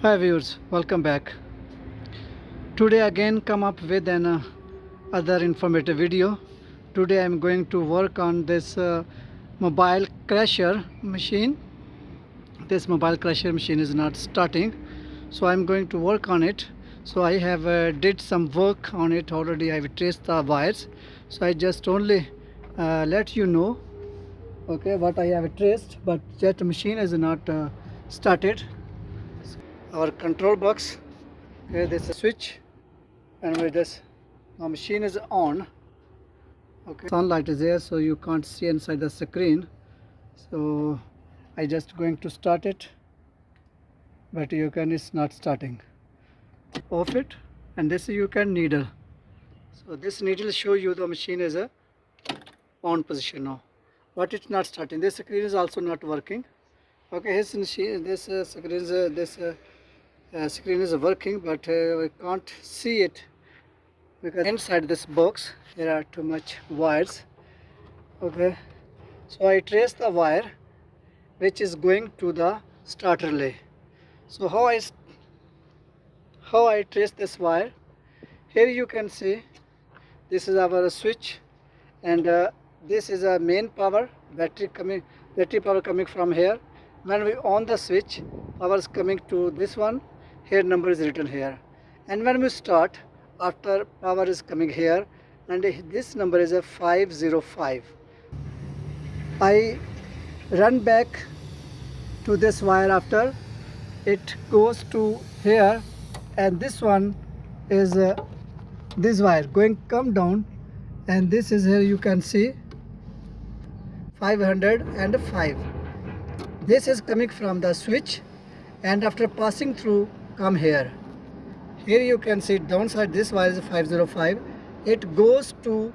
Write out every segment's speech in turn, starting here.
Hi viewers, welcome back. Today again come up with an other informative video. Today I am going to work on this mobile crusher machine. This mobile crusher machine is not starting, so I am going to work on it. So I have did some work on it already. I have traced the wires, so I just only let you know, okay, what I have traced, but that machine is not started. Our control box, okay, this is a switch, and with this the machine is on. Okay, sunlight is there, so you can't see inside the screen, so I just going to start it, but you can, it's not starting. Off it, and this you can needle. So this needle show you the machine is a on position now, but it's not starting. This screen is also not working. Okay, his machine, this screen is screen is working, but we can't see it because inside this box there are too much wires. Okay, so I trace the wire which is going to the starter relay. So how I trace this wire? Here you can see this is our switch, and this is a main power, battery power coming from here. When we on the switch, power is coming to this one. Here number is written here, and when we start, after power is coming here, and this number is a 505. I run back to this wire after it goes to here, and this one is this wire going come down, and this is here you can see 505. This is coming from the switch, and after passing through come here. Here you can see downside this wire is 505. It goes to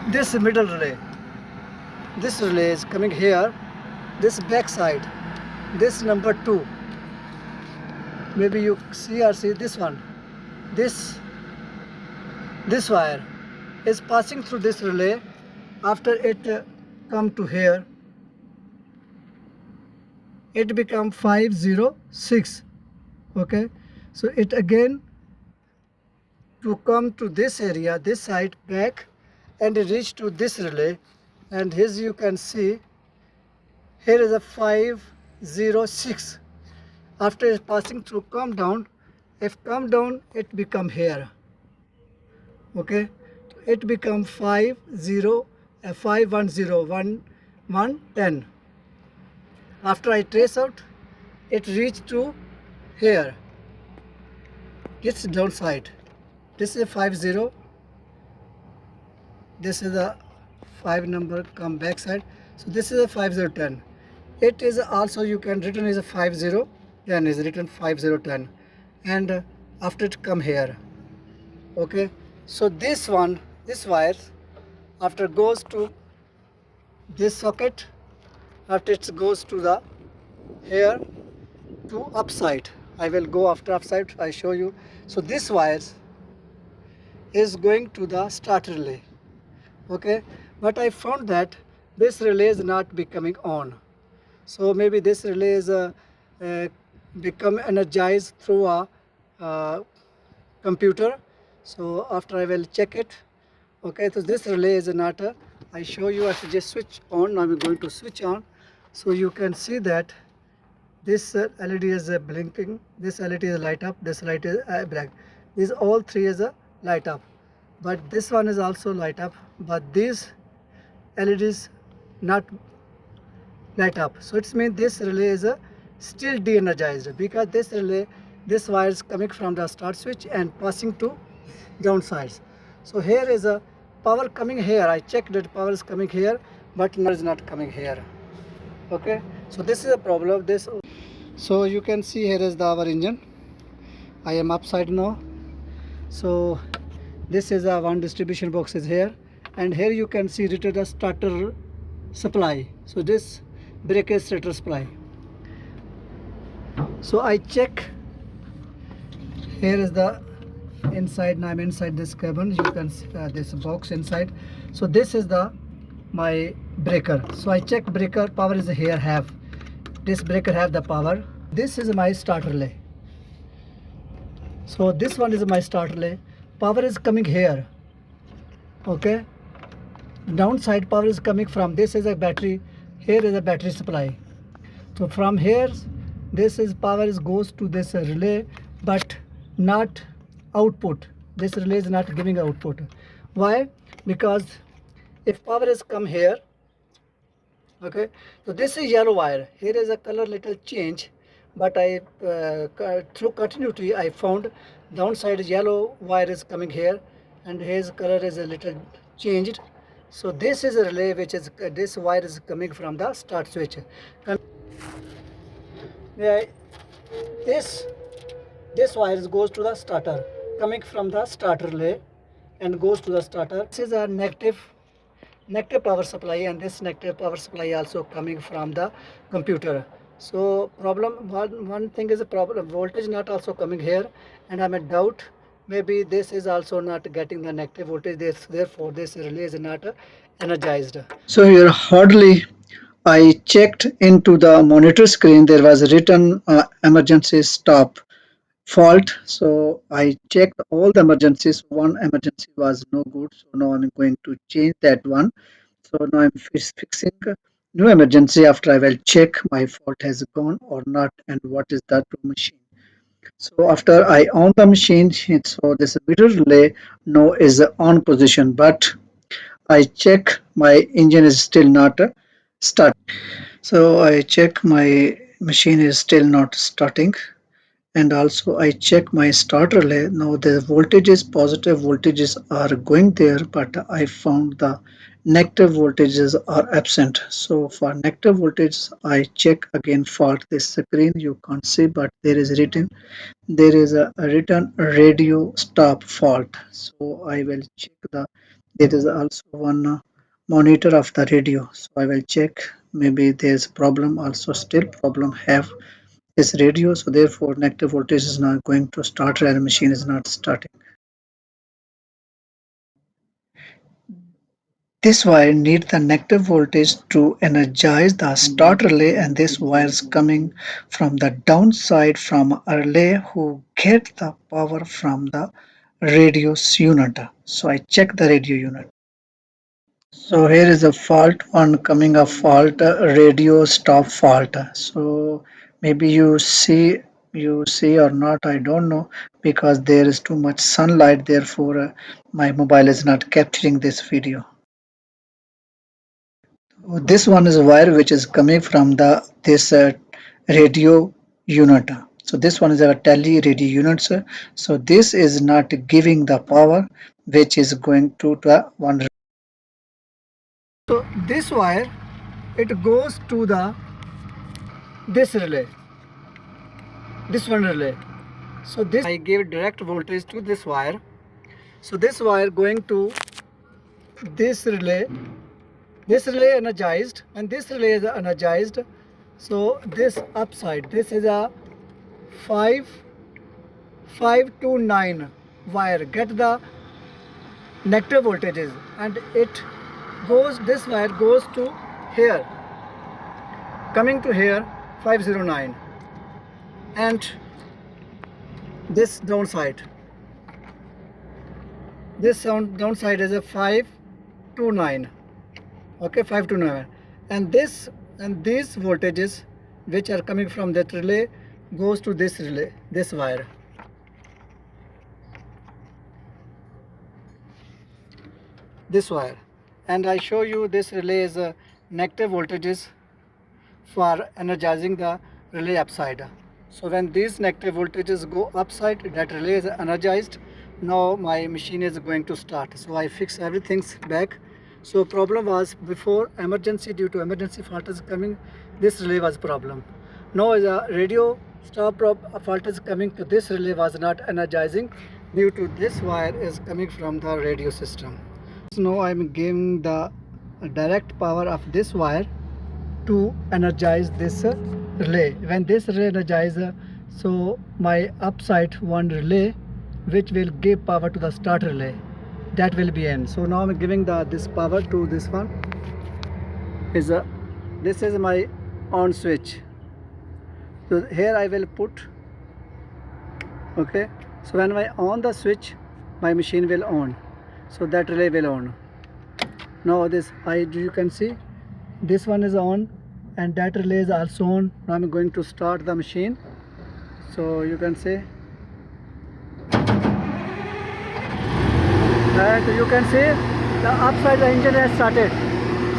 this middle relay. This relay is coming here, this back side, this number 2. Maybe you see this one. This wire is passing through this relay. After it come to here, it become 506. Okay, so it again to come to this area, this side back, and reach to this relay, and here you can see here is a 506. After it passing through come down, if come down it become here. Okay, it become 510. After I trace out, it reached to here. It's downside. This is a 50. This is a 5 number come back side. So this is a 5010. It is also you can written as a 5010 is written 5010, and after it come here. Okay, so this one, this wire, after goes to this socket, after it goes to the here to upside. I will go after upside, I show you. So this wire is going to the starter relay. Okay, but I found that this relay is not becoming on. So maybe this relay is become energized through a computer. So after I will check it. Okay, so this relay is not I show you. I should just switch on. Now I'm going to switch on. So you can see that this LED is blinking, this LED is light up, this light is black. These all three is light up, but this one is also light up, but these LEDs not light up. So it means this relay is still de-energized, because this relay, this wire is coming from the start switch and passing to downsides. So here is a power coming here. I checked that power is coming here, but now is not coming here. Okay, so this is a problem. This, so you can see here is our engine. I am upside now. So this is a one distribution box is here, and here you can see written the starter supply. So this brake is starter supply. So I check, here is the inside. Now I'm inside this cabin. You can see this box inside. So this is the my breaker. So I check breaker power is here half. this breaker have the power. This is my starter relay. So this one is my starter relay. Power is coming here. Okay. Downside power is coming from this is a battery. Here is a battery supply. So from here, this is power is goes to this relay, but not output. This relay is not giving output. Why? Because if power is come here, okay, so this is yellow wire. Here is a color little change, but I through continuity I found downside yellow wire is coming here, and his color is a little changed. So this is a relay which is this wire is coming from the start switch. Yeah, this wire goes to the starter, coming from the starter relay and goes to the starter. This is a negative power supply, and this negative power supply also coming from the computer. So problem one thing is a problem, voltage not also coming here, and I'm a doubt maybe this is also not getting the negative voltage, therefore this relay is not energized. So here hardly I checked into the monitor screen, there was written emergency stop fault. So I checked all the emergencies. One emergency was no good. So now I'm going to change that one. So now I'm fixing new emergency after I will check my fault has gone or not and what is the true machine. So after I on the machine, so this mirror relay now is on position, but I check my engine is still not start. So I check my machine is still not starting, and also I check my starter relay. Now the voltages, positive voltages are going there, but I found the negative voltages are absent. So for negative voltages I check again fault. This screen you can't see, but there is a written radio stop fault. So I will check there is also one monitor of the radio, so I will check maybe there's problem, also still problem have this radio, so therefore negative voltage is not going to start and machine is not starting. This wire needs the negative voltage to energize the start relay, and this wire is coming from the downside from a relay who get the power from the radio unit. So I check the radio unit. So here is a fault one coming, a fault radio stop fault. So maybe you see or not, I don't know, because there is too much sunlight, therefore my mobile is not capturing this video. This one is a wire which is coming from the this radio unit. So this one is a tele radio unit. So this is not giving the power which is going to the one. So this wire it goes to the this relay, this one relay. So this I gave direct voltage to this wire. So this wire going to this relay energized, and this relay is energized. So this upside, this is a 5 to 9 wire get the negative voltages, and it goes, this wire goes to here, coming to here 509, and this downside is a 5 to 9. Okay, 5 to 9, and this and these voltages which are coming from that relay goes to this relay, this wire. This wire, and I show you this relay is negative voltages for energizing the relay upside. So when these negative voltages go upside, that relay is energized. Now my machine is going to start. So I fix everything back. So problem was before emergency, due to emergency fault is coming, this relay was problem. Now as a radio stop fault is coming to this relay was not energizing due to this wire is coming from the radio system. So now I am giving the direct power of this wire to energize this relay. When this relay energizes, so my upside one relay which will give power to the start relay, that will be in. So now I'm giving this power to this one. This is my on switch. So here I will put, okay, so when I on the switch, my machine will on, so that relay will on. Now this you can see this one is on and that relay is also on. Now I'm going to start the machine, so you can see, and you can see the upside the engine has started.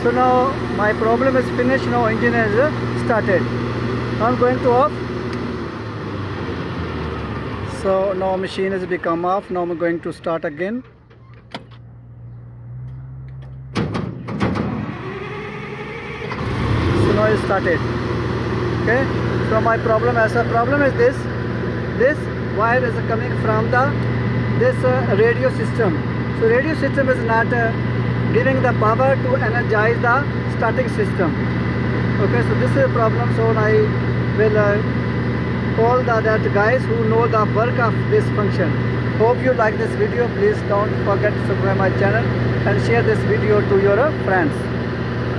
So now my problem is finished. Now engine has started. Now I'm going to off. So now machine has become off. Now I'm going to start again. So now it started. Okay. So my problem is this wire is coming from this radio system. So radio system is not giving the power to energize the starting system. Okay, so this is a problem. So I will call that guys who know the work of this function. Hope you like this video. Please don't forget to subscribe my channel and share this video to your friends.